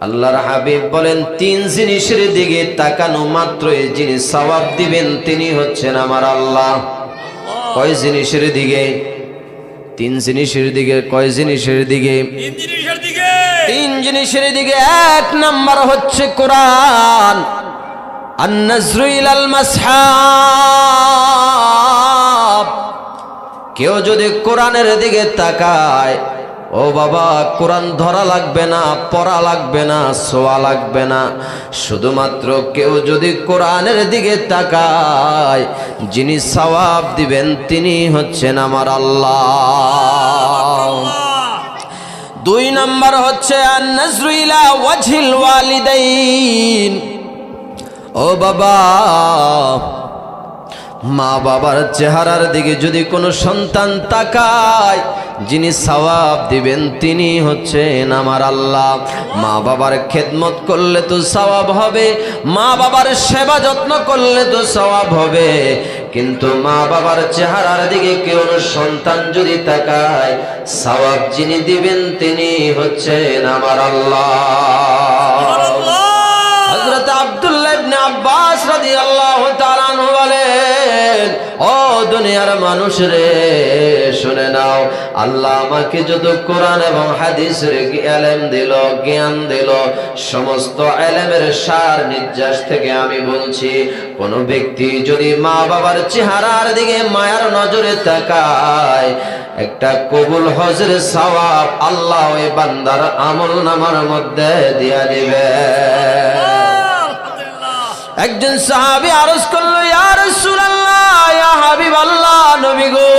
আল্লাহর হাবিব বলেন, তিন জিনিসের দিকে তাকানো মাত্রই যিনি সওয়াব দিবেন তিনি হচ্ছেন আমার আল্লাহ। কয় জিনিসের দিকে? তিন জিনিসের দিকে। কয় জিনিসের দিকে? তিন জিনিসের দিকে। এক নাম্বার হচ্ছে কোরআন, আন-নাজরু ইলাল মাসহাব। কেউ যদি কোরআনের দিকে তাকায়, ও বাবা, কোরআন ধরা লাগবে না, পড়া লাগবে না, ছোঁয়া লাগবে না, শুধুমাত্র কেউ যদি কোরআনের দিকে তাকায়, যিনি সওয়াব দিবেন তিনি হচ্ছেন আমার আল্লাহ। দুই নাম্বার হচ্ছে আন-নাজরু ইলা ওয়াজহিল ওয়ালিদাইন। ও বাবা, মা বাবার চেহারার দিকে যদি কোনো সন্তান তাকায়, যিনি সওয়াব দিবেন তিনি হচ্ছেন আমার আল্লাহ। মা বাবার খেদমত করলে তো সওয়াব হবে, মা বাবার সেবা যত্ন করলে তো সওয়াব হবে, কিন্তু মা বাবার চেহারার দিকে কেউ সন্তান যদি তাকায়, সওয়াব যিনি দিবেন তিনি হচ্ছেন আমার আল্লাহ। হযরত আব্দুল্লাহ ইবনে আব্বাস রাদিয়াল্লাহু তাআলা আনহু বলেন, ও দুনিয়ার মানুষ রে, শুনে নাও, আল্লাহ আমাকে যত কোরআন এবং হাদিসের ইলম দিল, জ্ঞান দিল, সমস্ত ইলমের সার নির্যাস থেকে আমি বলছি, কোন ব্যক্তি যদি মা বাবার চেহারার দিকে মায়ার নজরে তাকায়, একটা কবুল হজের সওয়াব আল্লাহ ওই বান্দার আমলনামার মধ্যে দিয়া দিবে। একজন সাহাবী আরজ করলো, ইয়া রাসূলুল্লাহ, ইয়া হাবিবাল্লাহ, নবী গো,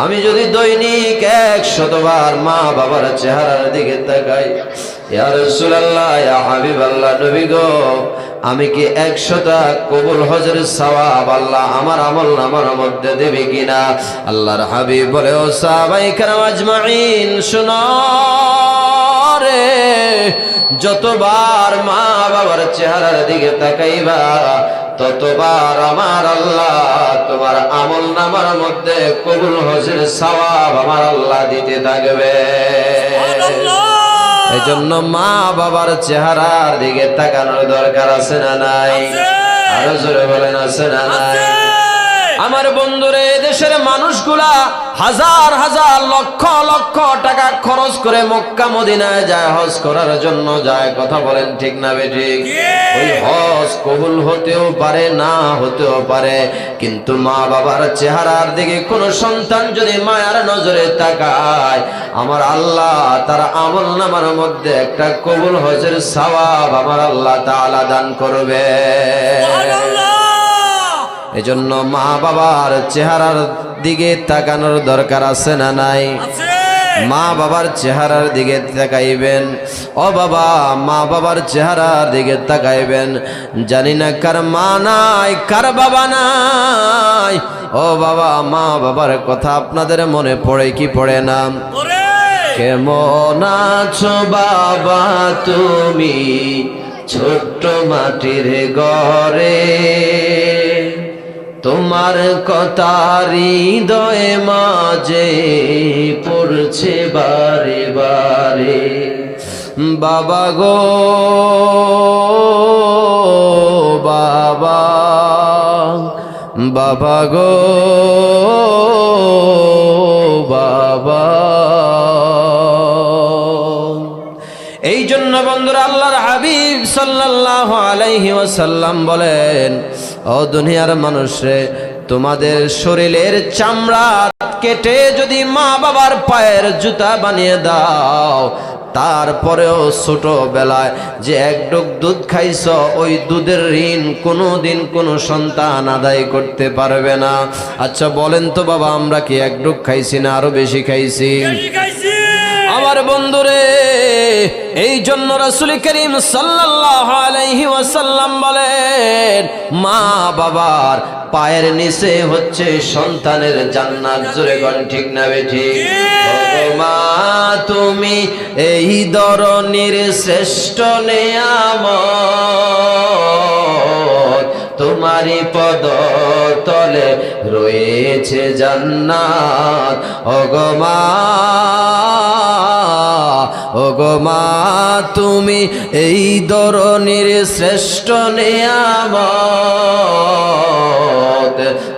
আমি যদি দৈনিক 100 বার মা বাবার চেহারার দিকে তাকাই, ইয়া রাসূলুল্লাহ, ইয়া হাবিবাল্লাহ, নবী গো, আমি কি 100টা কবুল হজের সওয়াব আল্লাহ আমার আমলনামার মধ্যে দেবে কিনা? আল্লাহর হাবিব বলে, ও সাহাবায়ে কেরাম আজমাইন, শুনো রে, যতবার মা বাবার চেহারার দিকে তাকাইবা, ততবার আমার আল্লাহ তোমার আমলনামার মধ্যে কবুল হজের সওয়াব আমার আল্লাহ দিতে থাকবে। এজন্য মা বাবার চেহারার দিকে তাকানোর দরকার আছে না নাই? আরো জোরে বলেন, আছে না নাই? আমার বন্ধুরে, দেশের মানুষগুলা হাজার হাজার লক্ষ লক্ষ টাকা খরচ করে মক্কা মদিনায় যায়, হজ করার জন্য যায়। কথা বলেন ঠিক না বেঠিক? ওই হজ কবুল হতেও পারে, না হতেও পারে, কিন্তু মা বাবার চেহারার দিকে কোন সন্তান যদি মায়ার নজরে তাকায়, আমার আল্লাহ তার আমলনামার মধ্যে একটা কবুল হজের সওয়াব আমার আল্লাহ তাআলা দান করবে। এজন্য মা বাবার চেহারার দিকে তাকানোর দরকার আছে না নাই? মা বাবার চেহারার দিকে তাকাইবেন। ও বাবা, মা বাবার চেহারার দিকে তাকাইবেন। জানি না কার মা নাই, কার বাবা নাই। ও বাবা, মা বাবার কথা আপনাদের মনে পড়ে কি পড়ে না? কেমন আছো বাবা তুমি ছোট্ট মাটির ঘরে, তোমার কথা হৃদয়ে মাঝে পড়ছে বারে বারে। বাবা গো বাবা, বাবা গো বাবা। এই জন্য বন্ধুরা, আল্লাহর হাবিব সাল্লাল্লাহু আলাইহি ওয়াসাল্লাম বলেন, ও দুনিয়ার মানুষরে, তোমাদের শরীরের চামড়া কেটে যদি মা বাবার পায়ের জুতা বানিয়ে দাও, তারপরেও ছোটবেলায় যে এক ডুক দুধ খাইছ, ওই দুধের ঋণ কোনোদিন কোনো সন্তান আদায় করতে পারবে না। আচ্ছা বলেন তো বাবা, আমরা কি এক ডুক খাইছি না আরো বেশি খাইছি? আমার বন্ধুরে, এই জন্য রাসূল করিম সাল্লাল্লাহু আলাইহি ওয়াসাল্লাম বলেন, মা বাবার পায়ের নিচে হচ্ছে সন্তানের জান্নাত। জোরে কোন ঠিক না বেঠিক? মা তুমি এই ধরনের শ্রেষ্ঠ নেয়ামত, তোমারই পদ তলে রয়েছে জান্নাত। ওগো মা, ও গো মা তুমি এই ধরনের শ্রেষ্ঠ নিয়ামত,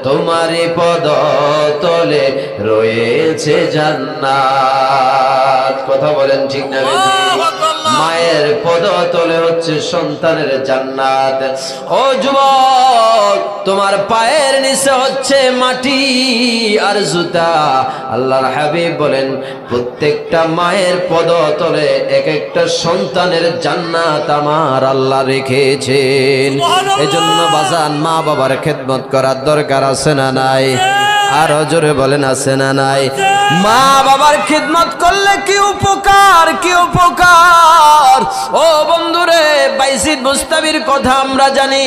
তোমারই পদ তলে রয়েছে জান্নাত। কথা বলেন ঠিক না বেঠিক? মায়ের পদ তলে হচ্ছে সন্তানের জান্নাত। ও যুবক, তোমার পায়ের নিচে হচ্ছে মাটি আর জুতা। আল্লাহর হাবিব বলেন প্রত্যেকটা মায়ের পদ তলে এক একটা সন্তানের জান্নাত আমার আল্লাহ রেখেছেন। এজন্য বাজান মা বাবার খেদমত করার দরকার আছে না নাই? আর জোরে বলেন আছে না নাই? মা বাবার খিদমত করলে কি উপকার, কি উপকার। ও বন্ধুরে, বাইজিদ মুস্তামির কথা আমরা জানি।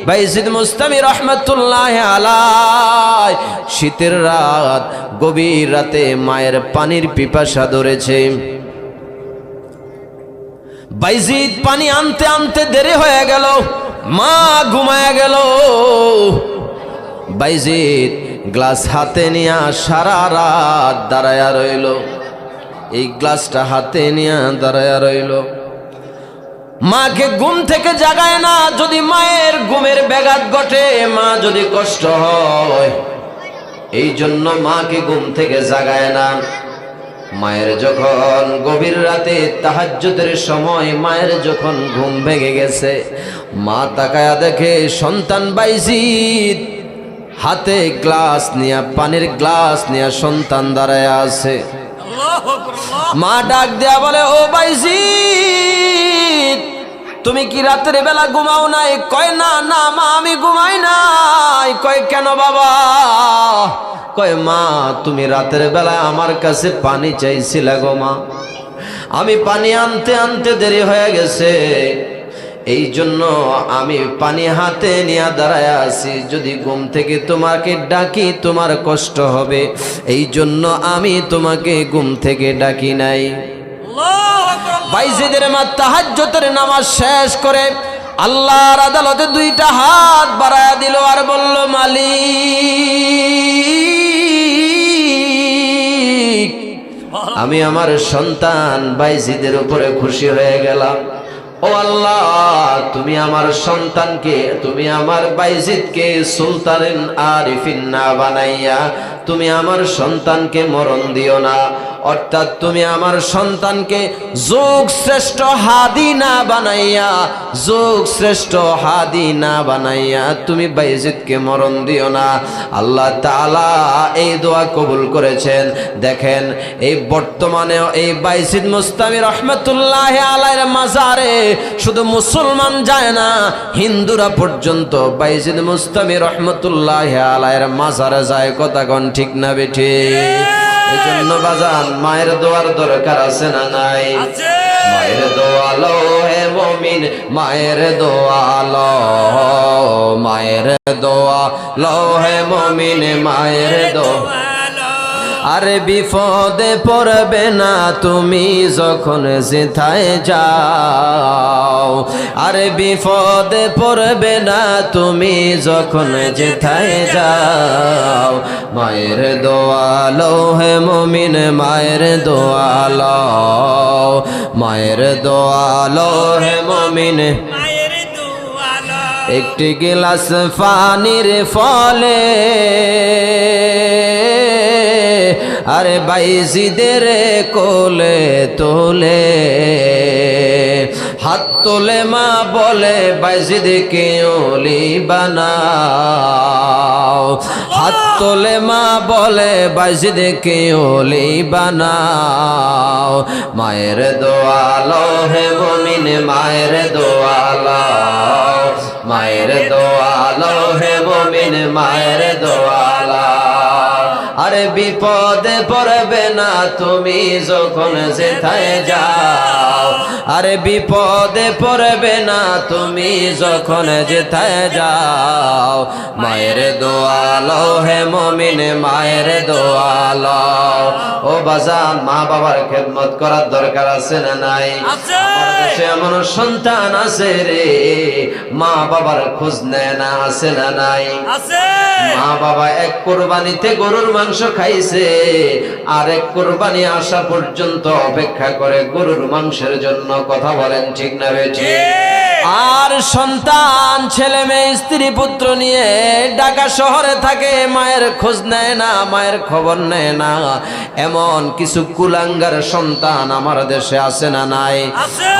বাইজিদ মুস্তামি রহমতুল্লাহ আলাইহি শীতের রাত, গভীর রাতে মায়ের পানির পিপাসা ধরেছে। বাইজিদ পানি আনতে আনতে দেরি হয়ে গেল, মা ঘুমায় গেল। বাইজিদ গ্লাস হাতে নিয়ে সারা রাত দাঁড়ায়া রইল। এই গ্লাসটা হাতে নিয়ে দাঁড়ায়া রইল, মাকে ঘুম থেকে জাগায় না। যদি মায়ের ঘুমের ব্যাঘাত ঘটে, মা যদি কষ্ট হয়, এই জন্য মাকে ঘুম থেকে জাগায় না। মায়ের যখন গভীর রাতে তাহাজ্জুদের সময় মায়ের যখন ঘুম ভেঙে গেছে, মা তাকায়া দেখে সন্তান বাইজিদ হাতে গ্লাস নিয়ে, পানির গ্লাস নিয়ে সন্তান দাঁড়ায় আছে। মা ডাক দেয়া বলে, ও বাইজিদ তুমি কি রাতের বেলা ঘুমাও নাই? কয় না না মা আমি ঘুমাই নাই। কয় কেন বাবা? কয় মা তুমি রাতের বেলা আমার কাছে পানি চাইছিলা গো মা, আমি পানি আনতে আনতে দেরি হয়ে গেছে, এই জন্য আমি পানি হাতে নিয়ে দাঁড়ায় আছি। যদি ঘুম থেকে তোমাকে ডাকি তোমার কষ্ট হবে, এই জন্য আমি তোমাকে ঘুম থেকে ডাকি নাই। বাইজিদের মা তাহাজ্জুদের নামাজ শেষ করে আল্লাহর আদালতে দুইটা হাত বাড়ায়া দিল আর বলল, মালিক আমি আমার সন্তান বাইজিদের উপরে খুশি হয়ে গেলাম। ও আল্লাহ তুমি আমার সন্তানকে, তুমি আমার বাইজিদকে সুলতান আরিফিন না বানাইয়া তুমি আমার সন্তানকে মরণ দিও না। অর্থাৎ তুমি আমার সন্তানকে যোগ শ্রেষ্ঠ হাদি না বানাইয়া, যোগ শ্রেষ্ঠ হাদি না বানাইয়া তুমি বাইজিদকে মরণ দিও না। আল্লাহ তাআলা এই দোয়া কবুল করেছেন। দেখেন এই বর্তমানে এই বাইজিদ মুস্তামি রহমতুল্লাহ আলাইহির মাজারে শুধু মুসলমান যায় না, হিন্দুরা পর্যন্ত বাইজিদ মুস্তামি রহমতুল্লাহ আলাইহির মাজারে যায়। কথা কোন ঠিক না বেঠিক? এজন্য বাজান মায়ের দোয়ার দরকার আছে না নাই? মায়ের দোয়া লো হে মুমিন, মায়ের দোয়া লো, মায়ের দোয়া লো হে মুমিন, মায়ের দোয়া। আরে বিপদে পড়বে না তুমি যখন যেথায় যাও, আরে বিপদে পড়বে না তুমি যখন যেথায় যাও। মায়ের দোয়া লো হে মুমিন, মায়ের দোয়া লো, মায়ের দোয়া লো হে মুমিন। একটি গিলাস পানির ফলে আরে বাইজিদের কোলে তোলে, হাত তোলে মা বলে বাইজিদকে ওলি বানাও, হাত তোলে মা বলে বাইজিদকে ওলি বানাও। মায়ের দোয়া লো হে মুমিন, মায়ের দোয়া লো, মায়ের দোয়া লো হে মুমিন, মায়ের দোয়া লো। আরে বিপদে পড়বে না তুমি যখন যেথায় যাও, আরে বিপদে পড়বে না তুমি যখন যেথায় যাও। মায়ের দোয়া লো হে মুমিন, মায়ের দোয়া লো। ও বাজান মা বাবার খেদমত করার দরকার আছে না নাই? সে এমন সন্তান আছে রে মা বাবার খোঁজ নেয় না, আছে না নাই? মা বাবা এক কোরবানিতে গরুর মাংস খাইছে, আরেক কোরবানি আসা পর্যন্ত অপেক্ষা করে গরুর মাংসের জন্য। কথা বলেন ঠিক না বেঠিক? আর সন্তান, ছেলে মেয়ে, স্ত্রী পুত্র নিয়ে ঢাকা শহরে থাকে, মায়ের খোঁজ নেয় না, মায়ের খবর নেয় না। এমন কিছু কুলাঙ্গার সন্তান আমার দেশে আছে না নাই?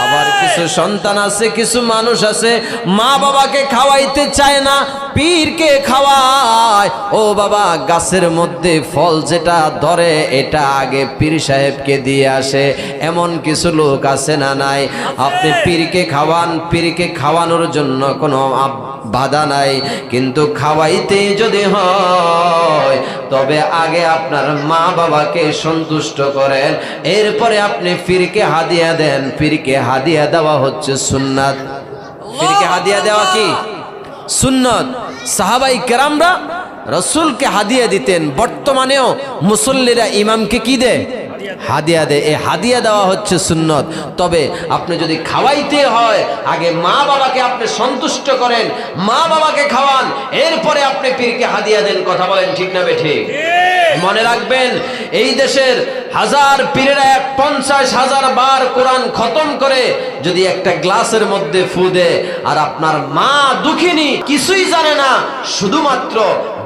আবার কিছু সন্তান আছে, কিছু মানুষ আছে, মা বাবাকে খাওয়াইতে চায় না, পীরকে খাওয়ায়। ও বাবা, গাছের মধ্যে ফল যেটা ধরে এটা আগে পীর সাহেবকে দিয়ে আসে। এমন কিছু লোক আছে না নাই? আপনি পীরকে খাওয়ান, পীরকে খাওয়ানোর জন্য কোনো বাধা নাই, কিন্তু খাওয়াইতে যদি হয় তবে আগে আপনার মা বাবাকে সন্তুষ্ট করেন, এরপরে আপনি পীরকে হাদিয়া দেন। পীরকে হাদিয়া দেওয়া হচ্ছে সুন্নাত। পীরকে হাদিয়া দেওয়া কি সুন্নত। সাহাবাই কেরামরা রসুলকে হাদিয়া দিতেন। বর্তমানেও মুসল্লিরা ইমামকে কি দেয়? হাদিয়া দেয়। এই হাদিয়া দেওয়া হচ্ছে সুন্নত। তবে আপনি যদি খাওয়াইতে হয়, আগে মা বাবাকে আপনি সন্তুষ্ট করেন, মা বাবাকে খাওয়ান, এরপরে আপনি পীরকে হাদিয়া দেন। কথা বলেন ঠিক না বেঠিক? মনে রাখবেন, এই দেশের হাজার পীরেরা 50,000 বার কোরআন খতম করে যদি একটা গ্লাসের মধ্যে ফু দেয়, আর আপনার মা দুঃখিনী, কিছুই জানে না, শুধুমাত্র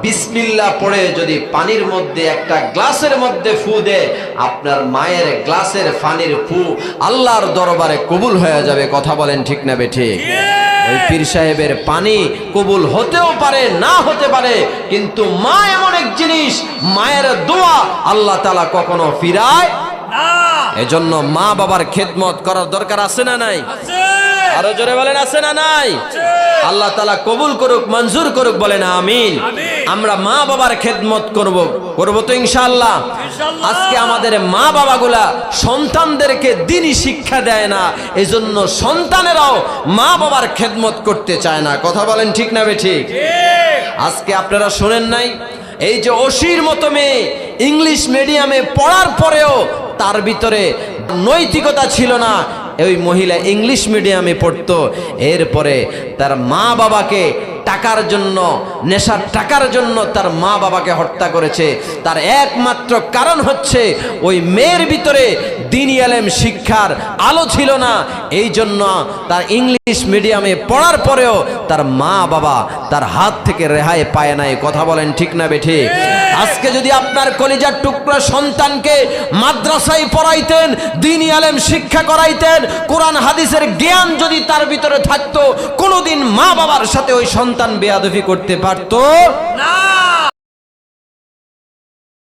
বিসমিল্লাহ পড়ে যদি পানির মধ্যে একটা গ্লাসের মধ্যে ফু দেয়, আপনার মায়ের গ্লাসের পানির ফু আল্লাহর দরবারে কবুল হয়ে যাবে। কথা বলেন ঠিক না বেঠিক? ওই পীর সাহেবের পানি কবুল হতেও পারে, না হতে পারে, কিন্তু মা এমন এক জিনিস, মায়ের দোয়া আল্লাহ তাআলা কখনো ফিরায় না। এজন্য মা বাবার খেদমত করার দরকার আছে না নাই? আরো জোরে বলেন আছে না নাই? আল্লাহ তাআলা কবুল করুক, মঞ্জুর করুক, বলেন আমিন। আমরা মা বাবার খেদমত করব তো ইনশাআল্লাহ। আজকে আমাদের মা বাবাগুলা সন্তানদেরকে দ্বীনি শিক্ষা দেয় না, এজন্য সন্তানেরাও মা বাবার খেদমত করতে চায় না। কথা বলেন ঠিক না বেঠিক? আজকে আপনারা শোনেন নাই, এই যে অসির মতো মেয়ে ইংলিশ মিডিয়ামে পড়ার পরেও তার ভিতরে নৈতিকতা ছিল না। ওই মহিলা ইংলিশ মিডিয়ামে পড়তো, এরপরে তার মা বাবাকে টাকার জন্য, নেশার টাকার জন্য তার মা বাবাকে হত্যা করেছে। তার একমাত্র কারণ হচ্ছে ওই মেয়ের ভিতরে দ্বীনি ইলম শিক্ষার আলো ছিল না। এই জন্য তার ইংলিশ মিডিয়ামে পড়ার পরেও তার মা বাবা তার হাত থেকে রেহাই পায় নাই। কথা বলেন ঠিক না বেঠিক? আজকে যদি আপনার কলিজার টুকরা সন্তানকে মাদ্রাসায় পড়াইতেন, দ্বীনি ইলম শিক্ষা করাইতেন, কোরআন হাদিসের জ্ঞান যদি তার ভিতরে থাকতো, কোনোদিন মা বাবার সাথে ওই সন্তান বেয়াদবি করতে পারতো না।